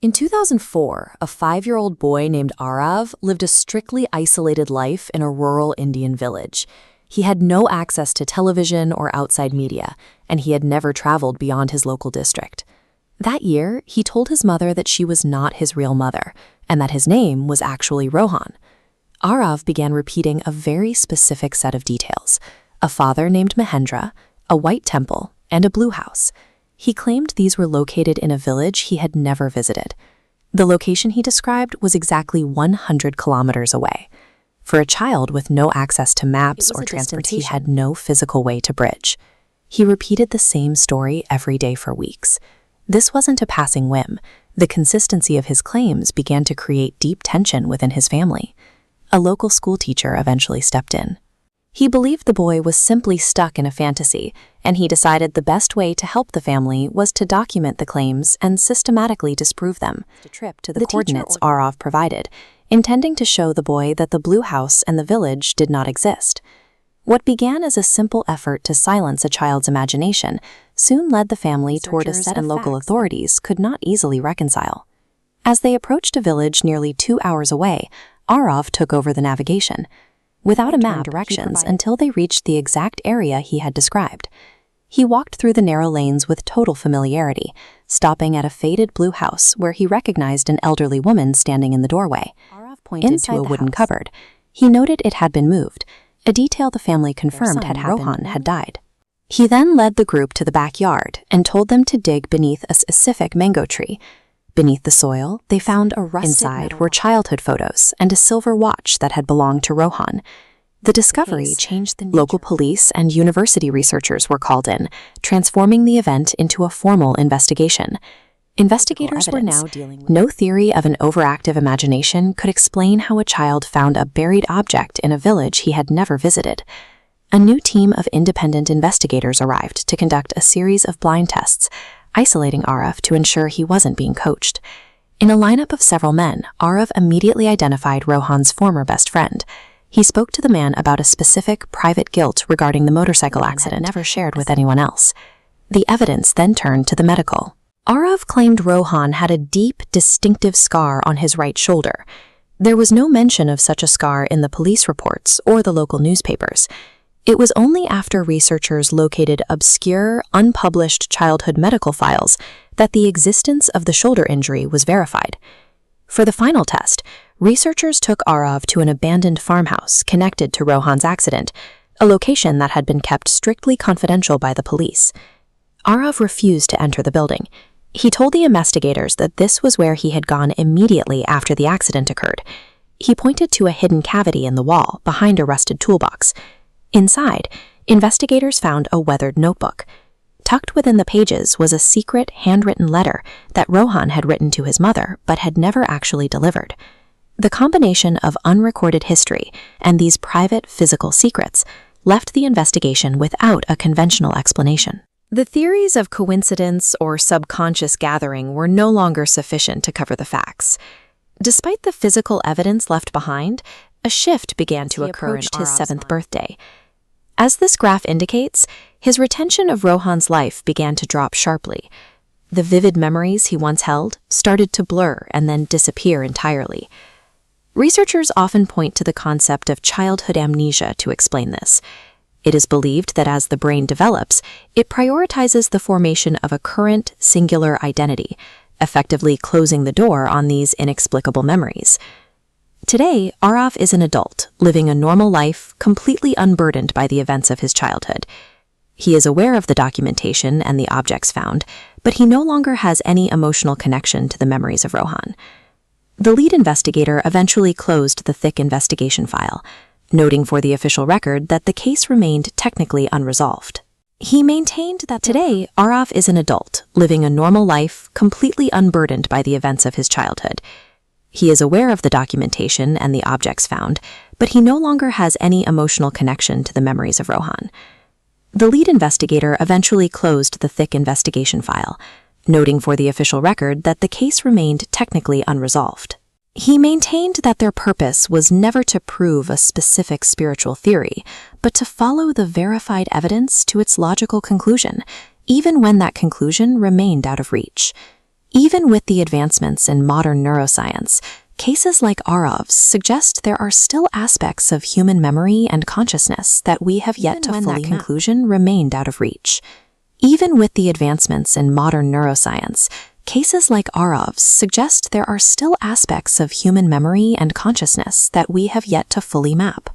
In 2004, a 5-year-old boy named Arav lived a strictly isolated life in a rural Indian village. He had no access to television or outside media, and he had never traveled beyond his local district. That year, he told his mother that she was not his real mother, and that his name was actually Rohan. Arav began repeating a very specific set of details: a father named Mahendra, a white temple, and a blue house. He claimed these were located in a village he had never visited. The location he described was exactly 100 kilometers away. For a child with no access to maps or transportation, he had no physical way to bridge. He repeated the same story every day for weeks. This wasn't a passing whim. The consistency of his claims began to create deep tension within his family. A local school teacher eventually stepped in. He believed the boy was simply stuck in a fantasy, and he decided the best way to help the family was to document the claims and systematically disprove them. A trip to the coordinates Arav provided, intending to show the boy that the blue house and the village did not exist. What began as a simple effort to silence a child's imagination soon led the family toward a set and local authorities could not easily reconcile. As they approached a village nearly 2 hours away, Arav took over the navigation. Without a map, directions until they reached the exact area he had described. He walked through the narrow lanes with total familiarity, stopping at a faded blue house where he recognized an elderly woman standing in the doorway. Arav pointed to a wooden cupboard. He noted it had been moved, a detail the family confirmed Rohan had died. He then led the group to the backyard and told them to dig beneath a specific mango tree. Beneath the soil, they found a rusted Inside were childhood photos and a silver watch that had belonged to Rohan. The discovery changed the nature. Local police and university researchers were called in, transforming the event into a formal investigation. Investigators were now dealing with no theory of an overactive imagination could explain how a child found a buried object in a village he had never visited. A new team of independent investigators arrived to conduct a series of blind tests, isolating Arav to ensure he wasn't being coached. In a lineup of several men, Arav immediately identified Rohan's former best friend. He spoke to the man about a specific private guilt regarding the motorcycle accident never shared with anyone else. The evidence then turned to the medical. Arav claimed Rohan had a deep, distinctive scar on his right shoulder. There was no mention of such a scar in the police reports or the local newspapers. It was only after researchers located obscure, unpublished childhood medical files that the existence of the shoulder injury was verified. For the final test, researchers took Arav to an abandoned farmhouse connected to Rohan's accident, a location that had been kept strictly confidential by the police. Arav refused to enter the building. He told the investigators that this was where he had gone immediately after the accident occurred. He pointed to a hidden cavity in the wall behind a rusted toolbox. Inside, investigators found a weathered notebook. Tucked within the pages was a secret handwritten letter that Rohan had written to his mother but had never actually delivered. The combination of unrecorded history and these private physical secrets left the investigation without a conventional explanation. The theories of coincidence or subconscious gathering were no longer sufficient to cover the facts. Despite the physical evidence left behind, a shift began to occur in his 7th birthday. As this graph indicates, his retention of Rohan's life began to drop sharply. The vivid memories he once held started to blur and then disappear entirely. Researchers often point to the concept of childhood amnesia to explain this. It is believed that as the brain develops, it prioritizes the formation of a current, singular identity, effectively closing the door on these inexplicable memories. Today, Arav is an adult, living a normal life, completely unburdened by the events of his childhood. He is aware of the documentation and the objects found, but he no longer has any emotional connection to the memories of Rohan. The lead investigator eventually closed the thick investigation file, noting for the official record that the case remained technically unresolved. He maintained that today, Arav is an adult, living a normal life, completely unburdened by the events of his childhood. He is aware of the documentation and the objects found, but he no longer has any emotional connection to the memories of Rohan. The lead investigator eventually closed the thick investigation file, noting for the official record that the case remained technically unresolved. He maintained that their purpose was never to prove a specific spiritual theory, but to follow the verified evidence to its logical conclusion, even when that conclusion remained out of reach. Even with the advancements in modern neuroscience, cases like Arav's suggest there are still aspects of human memory and consciousness that we have yet to fully map. That conclusion remained out of reach. Even with the advancements in modern neuroscience, cases like Arav's suggest there are still aspects of human memory and consciousness that we have yet to fully map.